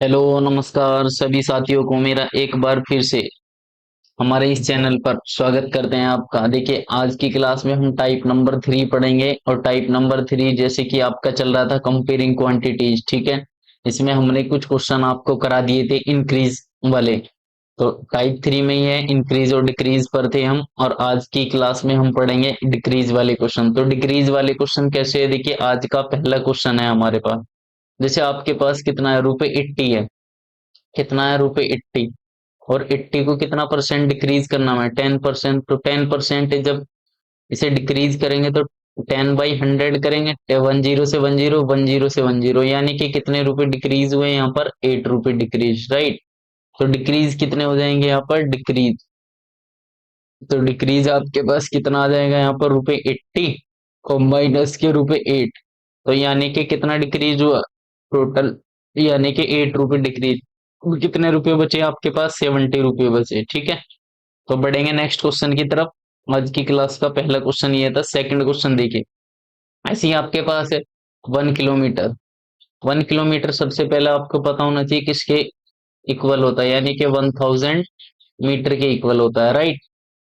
Hello नमस्कार सभी साथियों को मेरा एक बार फिर से हमारे इस चैनल पर स्वागत करते हैं आपका। देखिए आज की क्लास में हम टाइप नंबर 3 पढ़ेंगे और टाइप नंबर 3 जैसे कि आपका चल रहा था कंपेयरिंग क्वांटिटीज, ठीक है। इसमें हमने कुछ क्वेश्चन आपको करा दिए थे इंक्रीज वाले। तो टाइप 3 में ही है, इंक्रीज और डिक्रीज पर थे हम, और आज की क्लास में हम पढ़ेंगे डिक्रीज वाले क्वेश्चन। तो डिक्रीज वाले क्वेश्चन कैसे है, देखिए आज का पहला क्वेश्चन है हमारे पास। जैसे आपके पास कितना है, रुपए 80 है। कितना है, रुपए 80। और 80 को कितना परसेंट डिक्रीज करना है, 10%। तो 10% जब इसे डिक्रीज करेंगे तो 10/100 करेंगे, 10 से 10, 10 से 10, यानी कि कितने रुपए डिक्रीज हुए यहाँ पर, 8 रुपए डिक्रीज, राइट। तो डिक्रीज कितने हो जाएंगे यहाँ पर, डिक्रीज। तो डिक्रीज आपके पास कितना आ जाएगा यहाँ पर, रुपए 80 को माइनस के रुपए 8। तो यानी कि कितना डिक्रीज हुआ टोटल, यानी कि 8 रुपए डिक्रीज। कितने रुपए बचे आपके पास, 70 रुपए बचे, ठीक है। तो बढ़ेंगे नेक्स्ट क्वेश्चन की तरफ। आज की क्लास का पहला क्वेश्चन ये था। सेकंड क्वेश्चन देखिए, ऐसे ही आपके पास है 1 किलोमीटर। 1 किलोमीटर सबसे पहले आपको पता होना चाहिए किसके इक्वल होता है, यानी कि 1000 मीटर के इक्वल होता है, राइट।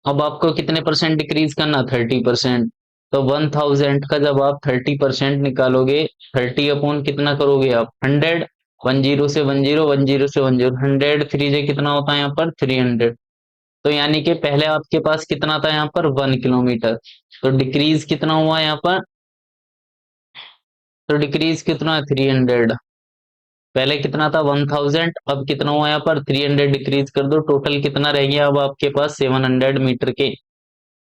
अब आपको कितने परसेंट डिक्रीज करना, 30%। तो 1000 का जब आप 30% निकालोगे, 30 अपॉन कितना करोगे आप, 100। 10 से 10, 10 से 10, 100 3 से कितना होता है यहाँ पर, 300। तो यानी कि पहले आपके पास कितना था यहाँ पर, 1 किलोमीटर। तो डिक्रीज कितना हुआ यहाँ पर, तो डिक्रीज कितना, 300। पहले कितना था, 1000, अब कितना हुआ यहाँ पर, 300 डिक्रीज कर दो, टोटल कितना रह गया अब आपके पास, 700 मीटर के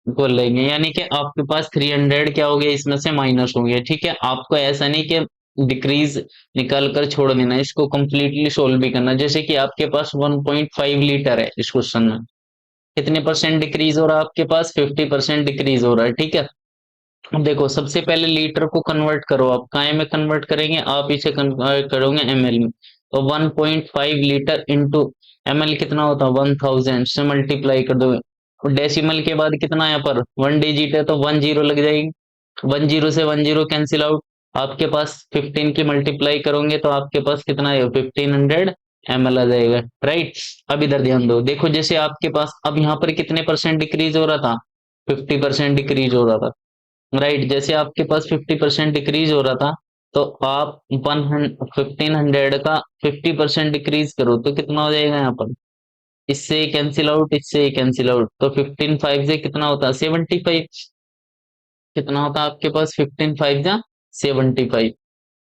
इक्वल लेंगे। यानी कि आपके पास 300 क्या हो गया, इसमें से माइनस हो गया, ठीक है। आपको ऐसा नहीं कि डिक्रीज निकाल कर छोड़ देना, इसको कंप्लीटली सोल्व भी करना। जैसे कि आपके पास 1.5 लीटर है, इस क्वेश्चन में कितने परसेंट डिक्रीज हो रहा है आपके पास, 50% डिक्रीज हो रहा है, ठीक है। अब देखो सबसे पहले लीटर को कन्वर्ट करो, आप काय में कन्वर्ट करेंगे, आप इसे कन्वर्ट करोगे एमएल में। तो 1.5 लीटर इंटू एमएल कितना होता है, 1000 से मल्टीप्लाई कर दोगे। और डेसिमल के बाद कितना यहाँ पर, 1 डिजिट है तो 10 लग जाएगी। 10 से 10 कैंसिल आउट। आपके पास 15 की मल्टीप्लाई करोगे तो आपके पास कितना है, 1500 ml आ जाएगा, राइट। अब इधर ध्यान दो, देखो जैसे आपके पास अब यहाँ पर कितने परसेंट डिक्रीज हो रहा था, 50% डिक्रीज हो रहा था, राइट। जैसे आपके पास 50% डिक्रीज हो रहा था, तो आप 1500 का 50% डिक्रीज करो तो कितना हो जाएगा यहाँ पर, इससे कैंसिल आउट, इससे कैंसिल आउट। तो 15 5 से कितना होता है, 75। कितना होता है आपके पास, 15 5 जा 75,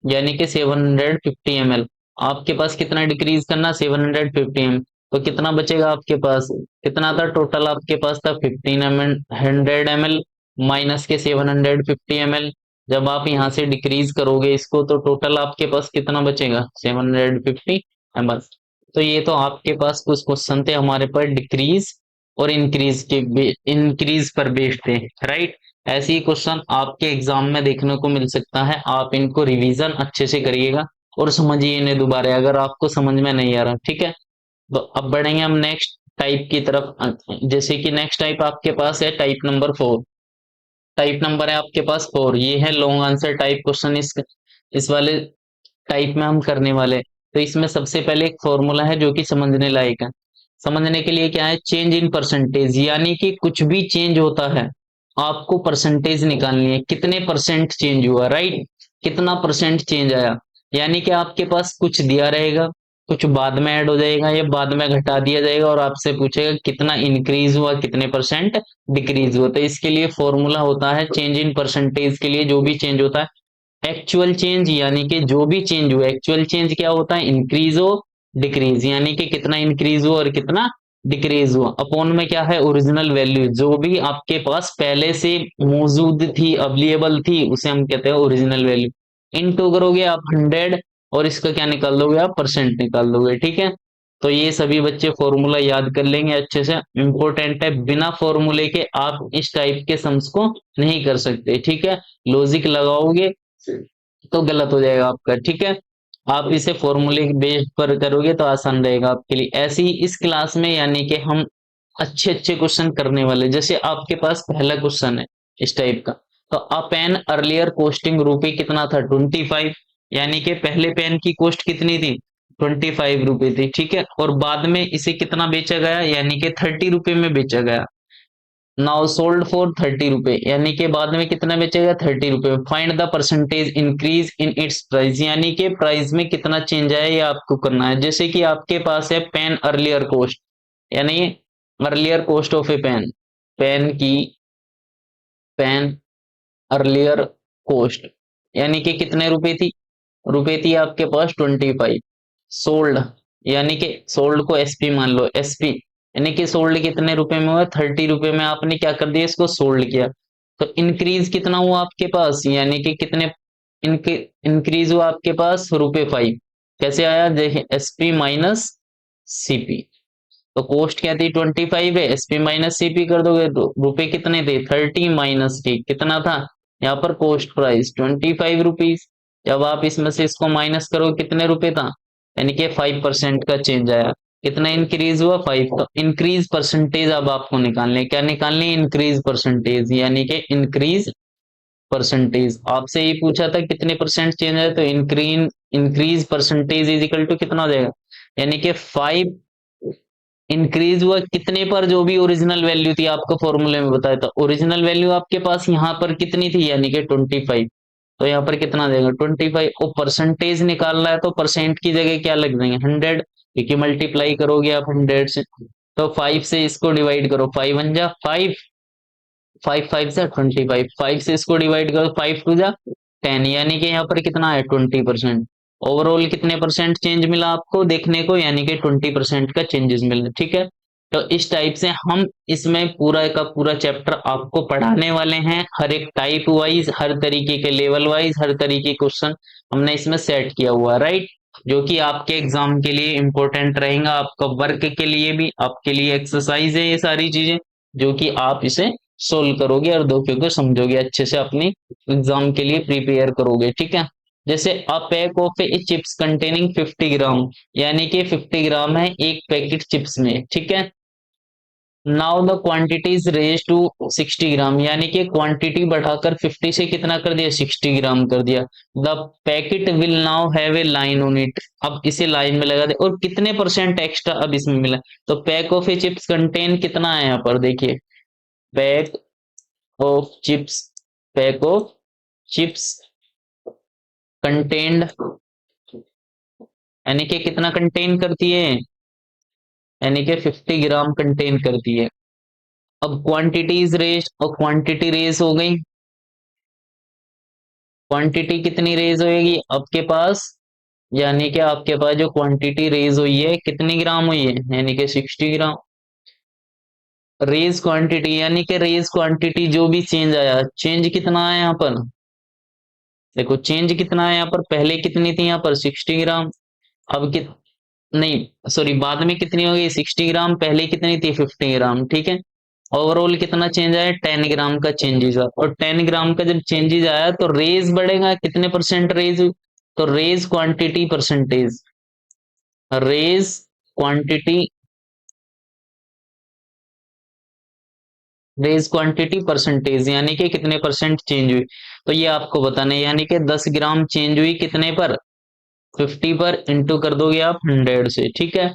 यानी कि 750 ml। आपके पास कितना डिक्रीज करना, 750 ml। तो कितना बचेगा आपके पास, कितना था टोटल आपके पास था, 1500 ml माइनस के 750 ml। जब आप यहाँ से डिक्रीज करोगे इसको तो टोटल आपके पास कितना बचेगा, 750 ml। तो ये तो आपके पास कुछ क्वेश्चन थे हमारे पर डिक्रीज और इंक्रीज के, इंक्रीज पर बेस्ड थे, राइट। ऐसे ही क्वेश्चन आपके एग्जाम में देखने को मिल सकता है, आप इनको रिवीजन अच्छे से करिएगा और समझिए इन्हें दोबारा अगर आपको समझ में नहीं आ रहा, ठीक है। तो अब बढ़ेंगे हम नेक्स्ट टाइप की तरफ। जैसे कि नेक्स्ट टाइप आपके पास है टाइप नंबर 4। टाइप नंबर है आपके पास 4, ये है लॉन्ग आंसर टाइप क्वेश्चन। इस वाले टाइप में हम करने वाले। तो इसमें सबसे पहले एक फॉर्मूला है जो कि समझने लायक है। समझने के लिए क्या है, चेंज इन परसेंटेज, यानी कि कुछ भी चेंज होता है आपको परसेंटेज निकालनी है, कितने परसेंट चेंज हुआ, राइट। कितना परसेंट चेंज आया, यानी कि आपके पास कुछ दिया रहेगा, कुछ बाद में ऐड हो जाएगा या बाद में घटा दिया जाएगा और आपसे पूछेगा कितना इंक्रीज हुआ, कितने परसेंट डिक्रीज हुआ। तो इसके लिए फॉर्मूला होता है चेंज इन परसेंटेज के लिए, जो भी चेंज होता है एक्चुअल चेंज, यानी कि जो भी चेंज हुआ, एक्चुअल चेंज क्या होता है, इंक्रीज हो डिक्रीज, यानी कि कितना इंक्रीज हुआ और कितना डिक्रीज हुआ। अपॉन में क्या है, ओरिजिनल वैल्यू, जो भी आपके पास पहले से मौजूद थी, अवेलेबल थी, उसे हम कहते हैं ओरिजिनल वैल्यू। इनटू करोगे आप 100 और इसका क्या निकाल दोगे आप, परसेंट निकाल दोगे, ठीक है। तो ये सभी बच्चे फॉर्मूला याद कर लेंगे अच्छे से, इंपॉर्टेंट है। बिना फॉर्मूले के आप इस टाइप के सम्स को नहीं कर सकते, ठीक है। लॉजिक लगाओगे तो गलत हो जाएगा आपका, ठीक है। आप इसे फॉर्मूले के बेस पर करोगे तो आसान रहेगा आपके लिए। ऐसे ही इस क्लास में यानी कि हम अच्छे अच्छे क्वेश्चन करने वाले। जैसे आपके पास पहला क्वेश्चन है इस टाइप का, तो अ पेन अर्लियर कोस्टिंग रुपए कितना था, 25। यानी कि पहले पेन की कॉस्ट कितनी थी, ₹25 थी, ठीक है, और बाद में इसे कितना बेचा गया, यानी कि ₹30 में बेचा गया। नाउ सोल्ड फॉर ₹30, यानी कि बाद में कितना बेचेगा, ₹30। Find the percentage increase in its price, यानी कि प्राइस में कितना चेंज आया ये आपको करना है। जैसे कि आपके पास है पेन अर्लियर कॉस्ट, यानी earlier cost of a pen, pen की, पेन अर्लियर कॉस्ट, यानी कि कितने रुपए थी आपके पास 25। सोल्ड, यानी कि सोल्ड को एसपी मान लो, एसपी यानी कि सोल्ड कितने रुपए में हुआ, ₹30 में आपने क्या कर दिया, इसको सोल्ड किया। तो इंक्रीज कितना हुआ आपके पास, यानी कि कितने इंक्रीज हुआ आपके पास, ₹5। कैसे आया, देखिए एसपी माइनस सीपी। तो कॉस्ट क्या थी 25 है, एसपी माइनस सीपी कर दोगे तो रुपए कितने थे, 30 माइनस टी कितना था, यहाँ पर कॉस्ट प्राइस ₹25। जब आप इसमें से इसको माइनस करो कितने रुपए था, यानी कि 5% का चेंज आया। कितना इंक्रीज हुआ, 5। तो इंक्रीज परसेंटेज अब आपको निकालने, क्या निकालनी, इंक्रीज परसेंटेज, यानी कि इंक्रीज परसेंटेज। आपसे ये पूछा था कितने परसेंट चेंज है, तो increase percentage is equal to कितना हो जाएगा, यानी कि 5 इंक्रीज हुआ कितने पर, जो भी ओरिजिनल वैल्यू थी आपको फॉर्मूले में बताया था, ओरिजिनल वैल्यू आपके पास यहाँ पर कितनी थी, यानी कि 25। तो यहाँ पर कितना देगा 25, और परसेंटेज निकालना है तो परसेंट की जगह क्या लग देंगे 100, क्योंकि मल्टीप्लाई करोगे आप 100 से। तो 5 से इसको डिवाइड करो, 5 1 जा 5, 5 5 से 25, 5 से इसको डिवाइड करो, 5 2 जा 10, यानी कि यहाँ पर कितना है 20%। ओवरऑल कितने परसेंट चेंज मिला आपको देखने को, यानी कि 20% का चेंजेस मिला, ठीक है। तो इस टाइप से हम इसमें पूरा का पूरा चैप्टर आपको पढ़ाने वाले हैं, हर एक टाइप वाइज, हर तरीके के लेवल वाइज, हर तरीके क्वेश्चन हमने इसमें सेट किया हुआ है, राइट, जो कि आपके एग्जाम के लिए इंपॉर्टेंट रहेगा, आपका वर्क के लिए भी, आपके लिए एक्सरसाइज है ये सारी चीजें, जो कि आप इसे सोल्व करोगे और दो को समझोगे अच्छे से, अपनी एग्जाम के लिए प्रिपेयर करोगे, ठीक है। जैसे a pack of A chips containing 50 ग्राम, यानी कि 50 ग्राम है एक पैकेट चिप्स में, ठीक है। Now the quantity is raise to 60 gram, यानी कि क्वांटिटी बढ़ाकर 50 से कितना कर दिया, 60 ग्राम कर दिया। The packet will now have a line on it, अब इसे लाइन में लगा दे, और कितने परसेंट एक्स्ट्रा अब इसमें मिला। तो pack of A chips contain कितना है यहाँ पर देखिए, pack of chips, pack of chips contained, यानी कि कितना कंटेन करती है, यानी कि 50 ग्राम कंटेन करती है। अब क्वांटिटी इज रेज, और क्वांटिटी रेज हो गई, क्वांटिटी कितनी रेज होगी आपके पास, यानी कि आपके पास जो क्वांटिटी रेज हुई है कितनी ग्राम हुई है, यानी कि 60 ग्राम। रेज क्वांटिटी, यानी कि रेज क्वांटिटी जो भी चेंज आया, चेंज कितना आया यहाँ पर, देखो चेंज कितना है यहाँ पर, पहले कितनी थी यहाँ पर 60 ग्राम, अब कित नहीं सॉरी बाद में कितनी हो गई 60 ग्राम, पहले कितनी थी 50 ग्राम, ठीक है। ओवरऑल कितना चेंज आया 10 ग्राम का चेंजेस आया, और 10 ग्राम का जब चेंजेस आया तो रेज बढ़ेगा, कितने परसेंट रेज हुई, तो raise quantity percentage, raise quantity, raise quantity percentage, यानी कि कितने परसेंट चेंज हुई। तो ये आपको बताना है, यानी कि 10 ग्राम चेंज हुई कितने पर, 50 पर, इंटू कर दोगे आप 100 से, ठीक है।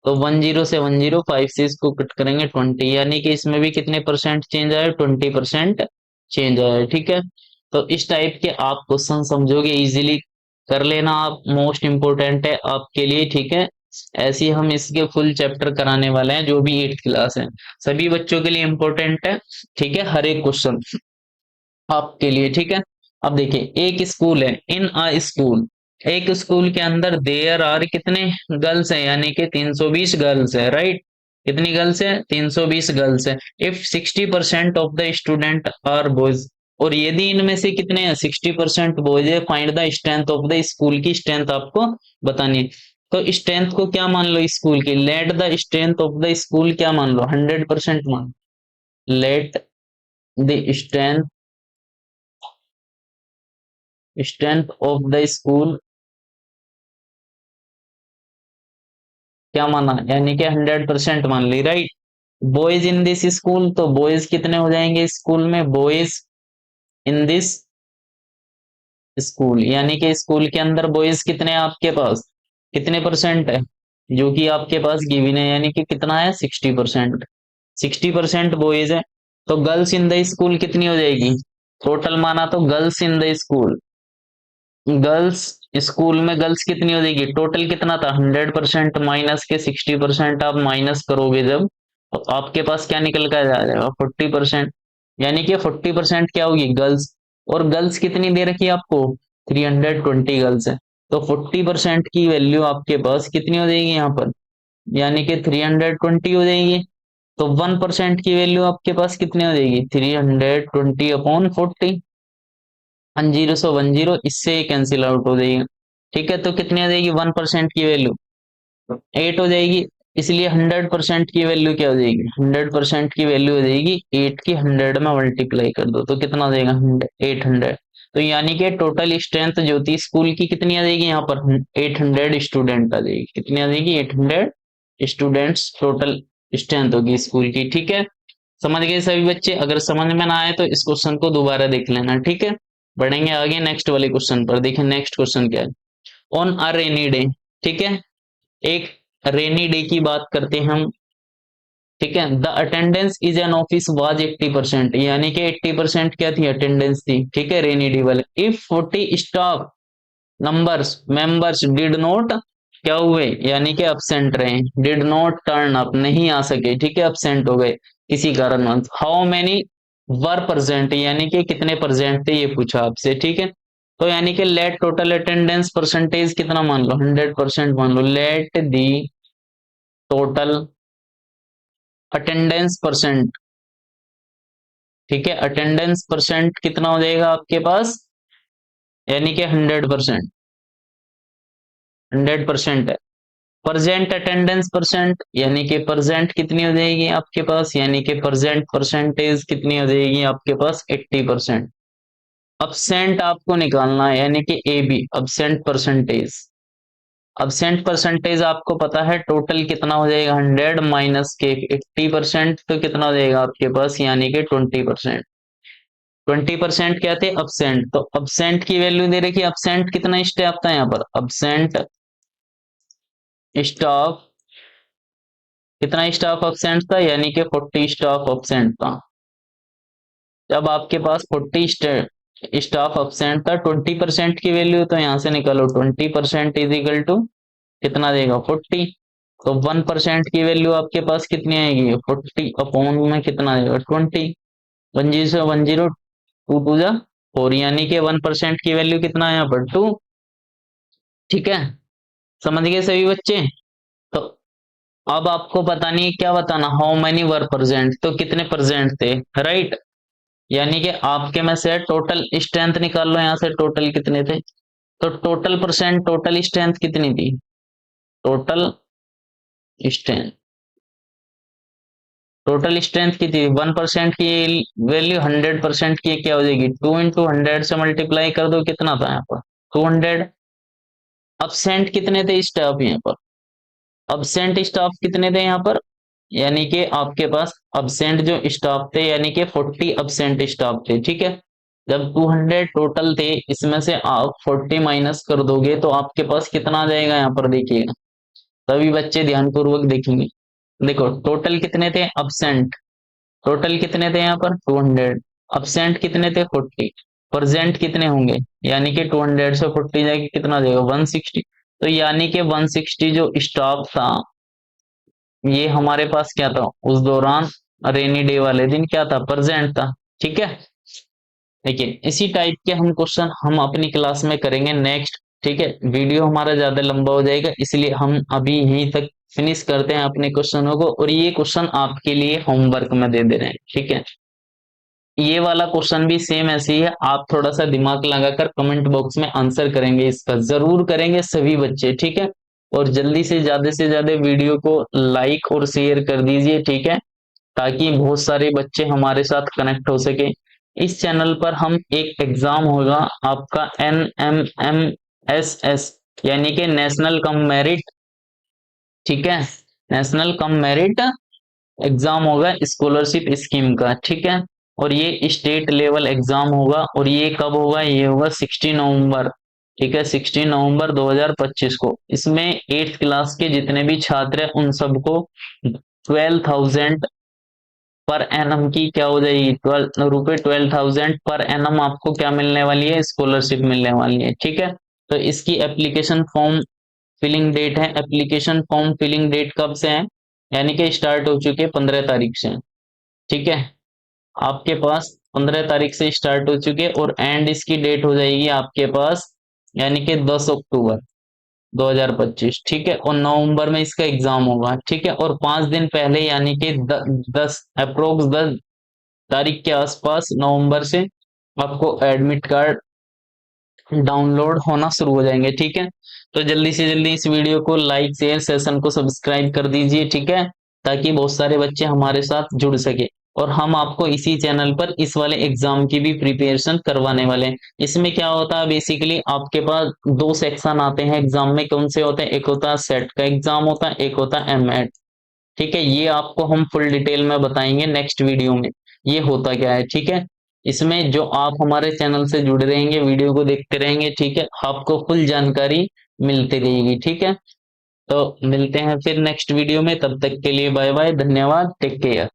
तो 10 से 105 से इसको कट करेंगे 20, यानी कि इसमें भी कितने परसेंट चेंज आया, 20% चेंज आया, ठीक है। तो इस टाइप के आप क्वेश्चन समझोगे इजीली, कर लेना आप, मोस्ट इंपोर्टेंट है आपके लिए, ठीक है। ऐसे ही हम इसके फुल चैप्टर कराने वाले हैं, जो भी 8th क्लास है सभी बच्चों के लिए इंपॉर्टेंट है, ठीक है, हर एक क्वेश्चन आपके लिए, ठीक है। अब देखिए एक स्कूल है, इन अ स्कूल, एक स्कूल के अंदर देयर आर कितने गर्ल्स हैं, यानी कि 320 गर्ल्स है, राइट। कितनी गर्ल्स है, 320 गर्ल्स है। If 60% of the student are boys, और यदि इनमें से कितने हैं 60% बॉयज है, find the strength of the school, की स्ट्रेंथ आपको बतानी है। तो स्ट्रेंथ को क्या मान लो स्कूल की, let the strength of the school क्या मान लो, 100% मान, let the strength of the school क्या माना, यानी कि 100% मान ली, right. Boys in this school, तो बॉयज कितने हो जाएंगे स्कूल में, बॉयज इन दिस स्कूल, यानी कि स्कूल के अंदर बॉयज कितने हैं आपके पास, कितने परसेंट है, जो कि आपके पास गिवन है, यानी कि कितना है 60%। 60% बॉयज है, तो गर्ल्स इन द स्कूल कितनी हो जाएगी, टोटल माना तो girls in the school, girls school में गर्ल्स कितनी हो जाएगी, टोटल कितना था 100%, माइनस के 60% आप माइनस करोगे जब, तो आपके पास क्या निकल कर आ जाएगा 40%। यानी कि 40% क्या होगी गर्ल्स, और गर्ल्स कितनी दे रखी है आपको, 320 गर्ल्स है, तो 40% की वैल्यू आपके पास कितनी हो जाएगी यहाँ पर, यानी कि 320 हो जाएगी। तो 1% की वैल्यू आपके पास कितनी हो जाएगी, 320/40, 10 इससे कैंसिल आउट हो जाएगा। ठीक है, तो कितनी आ जाएगी 1% की वैल्यू 8 हो जाएगी। इसलिए 100% की वैल्यू क्या हो जाएगी, 100% की वैल्यू हो जाएगी 8 की 100 में मल्टीप्लाई कर दो तो कितना हो जाएगा 800। तो यानी कि टोटल स्ट्रेंथ जो थी स्कूल की कितनी आ जाएगी यहाँ पर 800 स्टूडेंट आ जाएगी, कितनी आ जाएगी 800 स्टूडेंट्स टोटल स्ट्रेंथ होगी स्कूल की। ठीक है, समझ गए सभी बच्चे, अगर समझ में ना आए तो इस क्वेश्चन को दोबारा देख लेना। ठीक है, बढ़ेंगे आगे नेक्स्ट वाले क्वेश्चन पर। देखिए नेक्स्ट क्वेश्चन क्या है, ऑन अ रेनी डे। ठीक है, एक रेनी डे की बात करते हैं हम। ठीक है, the attendance is an office was 80%, यानी कि 80% क्या थी अटेंडेंस थी। ठीक है, रेनी डे वाले, if 40 staff numbers members did not क्या हुए, यानी कि absent रहे, डिड नॉट टर्न अप नहीं आ सके, ठीक है absent हो गए किसी कारण, हाउ मेनी वर प्रेजेंट, यानी कि कितने प्रेजेंट थे ये पूछा आपसे। ठीक है, तो यानी कि लेट टोटल अटेंडेंस परसेंटेज कितना मान लो 100% मान लो, let the total attendance percent. ठीक है, अटेंडेंस परसेंट कितना हो जाएगा आपके पास, यानी कि 100%, 100% है। प्रेजेंट अटेंडेंस परसेंट, यानी कि प्रेजेंट कितनी हो जाएगी आपके पास, यानी कि प्रेजेंट परसेंटेज कितनी हो जाएगी आपके पास 80%। अब्सेंट आपको निकालना है, यानी कि A B absent percentage. Absent percentage आपको पता है टोटल कितना हो जाएगा 100 माइनस के 80%, तो कितना हो जाएगा आपके पास, यानी कि 20%। 20% क्या थे अब्सेंट, तो अब्सेंट की वैल्यू दे रखी है, अब्सेंट कितना स्टाफ था यहाँ पर, अब्सेंट स्टाफ कितना स्टाफ एब्सेंट था, यानी कि 40 स्टाफ एब्सेंट था। जब आपके पास 40 स्टाफ एब्सेंट था, 20% की वैल्यू तो यहां से निकालो, 20% इज इक्वल टू कितना देगा 40, तो 1% की वैल्यू आपके पास कितनी आएगी 40 अपॉन में कितना देगा 20, 1 0 2 2 जा 4, यानी कि 1% की वैल्यू कितना है यहाँ पर 2। ठीक है, समझ गए सभी बच्चे। तो अब आपको पता नहीं क्या बताना, हाउ मेनी वर प्रेजेंट, तो कितने प्रेजेंट थे, राइट। यानी कि आपके में से टोटल स्ट्रेंथ निकाल लो, यहां से टोटल कितने थे, तो टोटल परसेंट टोटल स्ट्रेंथ कितनी थी, टोटल स्ट्रेंथ, टोटल स्ट्रेंथ की थी 1% की वैल्यू 100% की क्या हो जाएगी, 2 × 100 से मल्टीप्लाई कर दो, कितना था यहाँ पर 200। अब्सेंट कितने थे स्टाफ यहाँ पर, अब्सेंट स्टाफ कितने थे यहाँ पर, यानी कि आपके पास अब्सेंट जो स्टाफ थे, यानी कि 40 अब्सेंट स्टाफ थे। ठीक है, जब 200 टोटल थे, इसमें से आप 40 माइनस कर दोगे तो आपके पास कितना आ जाएगा यहाँ पर देखिएगा, सभी बच्चे ध्यानपूर्वक देखेंगे। देखो टोटल कितने थे अब्सेंट, टोटल कितने थे यहाँ पर 200, अब्सेंट कितने थे 40, प्रेजेंट कितने होंगे, यानी कि 200 से 40 जाके कितना आ जाएगा 160, तो यानी कि 160 जो स्टाफ था ये हमारे पास क्या था उस दौरान, रेनी डे वाले दिन क्या था प्रेजेंट था। ठीक है, देखिए इसी टाइप के हम क्वेश्चन हम अपनी क्लास में करेंगे नेक्स्ट। ठीक है, वीडियो हमारा ज्यादा लंबा हो जाएगा, इसलिए हम अभी यहीं तक फिनिश करते हैं अपने क्वेश्चनों को, और ये क्वेश्चन आपके लिए होमवर्क में दे दे रहे हैं। ठीक है, ये वाला क्वेश्चन भी सेम ऐसे ही है, आप थोड़ा सा दिमाग लगाकर कमेंट बॉक्स में आंसर करेंगे, इसका जरूर करेंगे सभी बच्चे। ठीक है, और जल्दी से ज्यादा वीडियो को लाइक और शेयर कर दीजिए। ठीक है, ताकि बहुत सारे बच्चे हमारे साथ कनेक्ट हो सके। इस चैनल पर हम एक एग्जाम होगा आपका NMMSS, यानी कि नेशनल कम मेरिट। ठीक है, नेशनल कम मेरिट एग्जाम होगा स्कॉलरशिप स्कीम का। ठीक है, और ये स्टेट लेवल एग्जाम होगा, और ये कब होगा, ये होगा 16 नवंबर ठीक है, 16 नवंबर 2025 को। इसमें 8th क्लास के जितने भी छात्र हैं उन सबको 12,000 पर एनम की क्या हो जाएगी, 12,000 पर एनम आपको क्या मिलने वाली है, स्कॉलरशिप मिलने वाली है। ठीक है, तो इसकी एप्लीकेशन फॉर्म फिलिंग डेट है, एप्लीकेशन फॉर्म फिलिंग डेट कब से है, यानी कि स्टार्ट हो चुकी है 15 तारीख से। ठीक है, आपके पास 15 तारीख से स्टार्ट हो चुके और एंड इसकी डेट हो जाएगी आपके पास, यानी कि 10 अक्टूबर 2025। ठीक है, और नवंबर में इसका एग्जाम होगा। ठीक है, और 5 दिन पहले यानी कि 10 तारीख के आसपास नवंबर से आपको एडमिट कार्ड डाउनलोड होना शुरू हो जाएंगे। ठीक है, तो जल्दी से जल्दी इस वीडियो को लाइक शेयर सेशन को सब्सक्राइब कर दीजिए। ठीक है, ताकि बहुत सारे बच्चे हमारे साथ जुड़ सके, और हम आपको इसी चैनल पर इस वाले एग्जाम की भी प्रिपरेशन करवाने वाले हैं। इसमें क्या होता है, बेसिकली आपके पास दो सेक्शन आते हैं एग्जाम में। कौन से होते हैं, एक होता है सेट का एग्जाम होता है, एक होता है एमएट। ठीक है, ये आपको हम फुल डिटेल में बताएंगे नेक्स्ट वीडियो में ये होता क्या है। ठीक है, इसमें जो आप हमारे चैनल से जुड़े रहेंगे, वीडियो को देखते रहेंगे, ठीक है, आपको फुल जानकारी मिलती रहेगी। ठीक है, तो मिलते हैं फिर नेक्स्ट वीडियो में, तब तक के लिए बाय बाय, धन्यवाद, टेक केयर।